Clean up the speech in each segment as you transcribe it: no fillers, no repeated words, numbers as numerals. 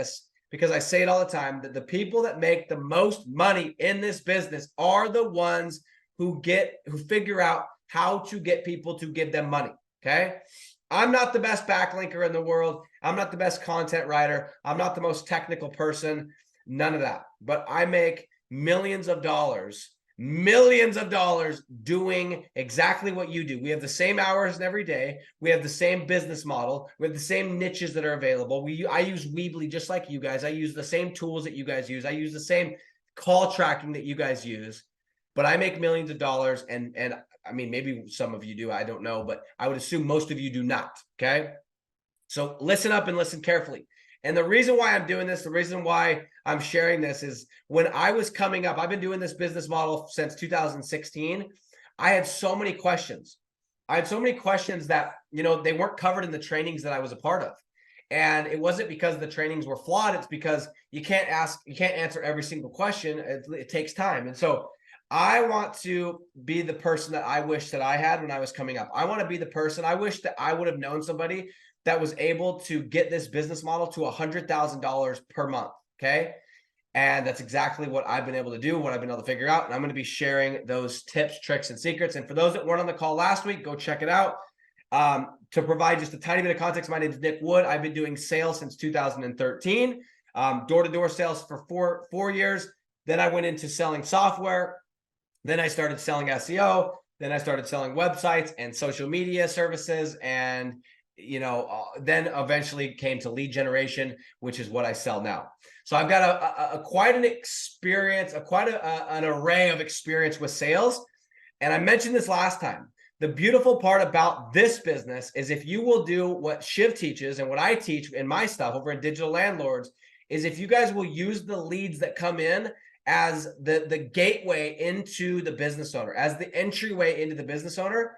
this because I say it all the time, that the people that make the most money in this business are the ones who figure out how to get people to give them money. Okay. I'm not the best backlinker in the world. I'm not the best content writer. I'm not the most technical person. None of that. But I make millions of dollars doing exactly what you do. We have the same hours every day. We have the same business model. We have the same niches that are available. I use Weebly just like you guys. I use the same tools that you guys use. I use the same call tracking that you guys use. But I make millions of dollars, and I mean, maybe some of you do, I don't know, but I would assume most of you do not, okay? So listen up and listen carefully. And the reason why I'm doing this, the reason why I'm sharing this is when I was coming up, I've been doing this business model since 2016. I had so many questions. I had so many questions that, you know, they weren't covered in the trainings that I was a part of. And it wasn't because the trainings were flawed. It's because you can't answer every single question. It takes time. And so I want to be the person that I wish that I had when I was coming up. I want to be the person, I wish that I would have known somebody that was able to get this business model to $100,000 per month, okay? And that's exactly what I've been able to do, what I've been able to figure out. And I'm going to be sharing those tips, tricks, and secrets. And for those that weren't on the call last week, go check it out. To provide just a tiny bit of context, my name is Nick Wood. I've been doing sales since 2013, door-to-door sales for four years. Then I went into selling software. Then I started selling SEO. Then I started selling websites and social media services. And, you know, then eventually came to lead generation, which is what I sell now. So I've got quite an experience, an array of experience with sales. And I mentioned this last time. The beautiful part about this business is if you will do what Shiv teaches and what I teach in my stuff over in Digital Landlords, is if you guys will use the leads that come in as the gateway into the business owner, as the entryway into the business owner,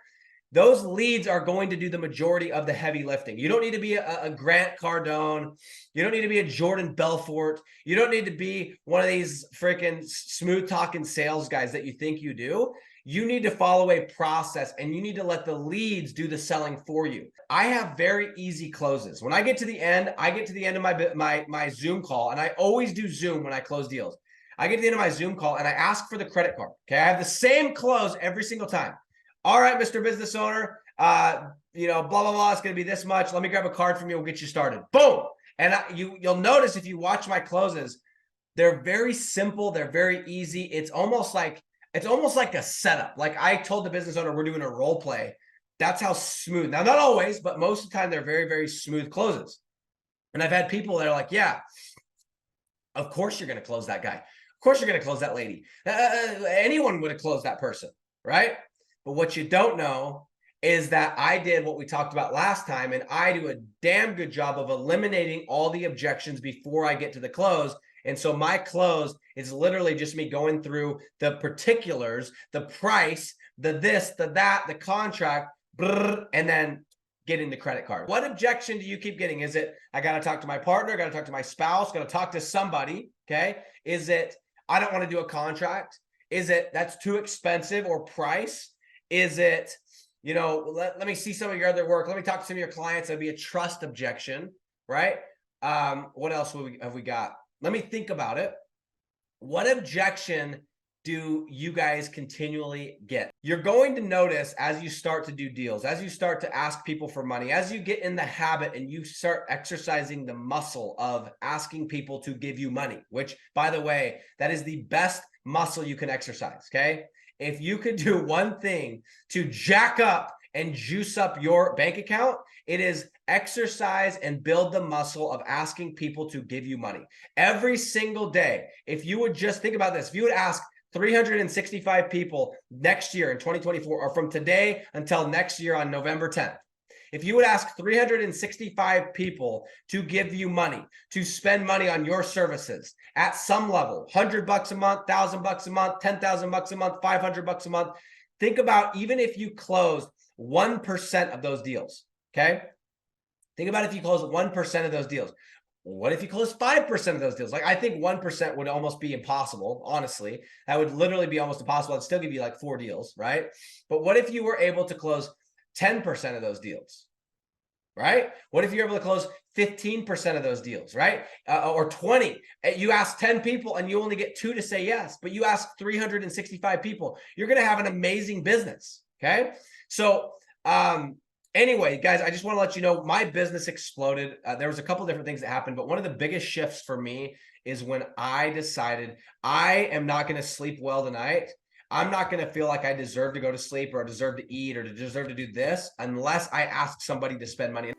those leads are going to do the majority of the heavy lifting. You don't need to be a Grant Cardone. You don't need to be a Jordan Belfort. You don't need to be one of these freaking smooth talking sales guys that you think you do. You need to follow a process, and you need to let the leads do the selling for you. I have very easy closes. When I get to the end, of my Zoom call, and I always do Zoom when I close deals. I get to the end of my Zoom call and I ask for the credit card. Okay, I have the same close every single time. All right, Mr. Business Owner, you know, blah, blah, blah, it's going to be this much. Let me grab a card from you. We'll get you started. Boom. And you'll notice if you watch my closes, they're very simple. They're very easy. It's almost like a setup. Like I told the business owner, we're doing a role play. That's how smooth. Now, not always, but most of the time they're very, very smooth closes. And I've had people that are like, yeah, of course you're going to close that guy. Of course you're going to close that lady. Anyone would have closed that person, right? But what you don't know is that I did what we talked about last time, and I do a damn good job of eliminating all the objections before I get to the close. And so my close is literally just me going through the particulars, the price, the this, the that, the contract, and then getting the credit card. What objection do you keep getting? Is it, I got to talk to my partner, got to talk to my spouse, got to talk to somebody, okay? Is it, I don't want to do a contract? Is it, that's too expensive or price? Is it, you know, let me see some of your other work. Let me talk to some of your clients. That'd be a trust objection, right? What else have we got? Let me think about it. What objection do you guys continually get? You're going to notice as you start to do deals, as you start to ask people for money, as you get in the habit and you start exercising the muscle of asking people to give you money, which, by the way, that is the best muscle you can exercise, okay? If you could do one thing to jack up and juice up your bank account, it is exercise and build the muscle of asking people to give you money. Every single day, if you would just think about this, if you would ask 365 people next year in 2024, or from today until next year on November 10th, if you would ask 365 people to give you money, to spend money on your services at some level, $100 a month, $1,000 a month, $10,000 a month, $500 a month, think about even if you closed 1% of those deals, okay? Think about if you close 1% of those deals. What if you close 5% of those deals? Like, I think 1% would almost be impossible, honestly. That would literally be almost impossible. I'd still give you like 4 deals, right? But what if you were able to close 10% of those deals? right? What if you're able to close 15% of those deals, right? Or 20. You ask 10 people and you only get 2 to say yes, but you ask 365 people. You're going to have an amazing business, okay? So anyway, guys, I just want to let you know my business exploded. There was a couple different things that happened, but one of the biggest shifts for me is when I decided I am not going to sleep well tonight. I'm not going to feel like I deserve to go to sleep or deserve to eat or deserve to do this unless I ask somebody to spend money.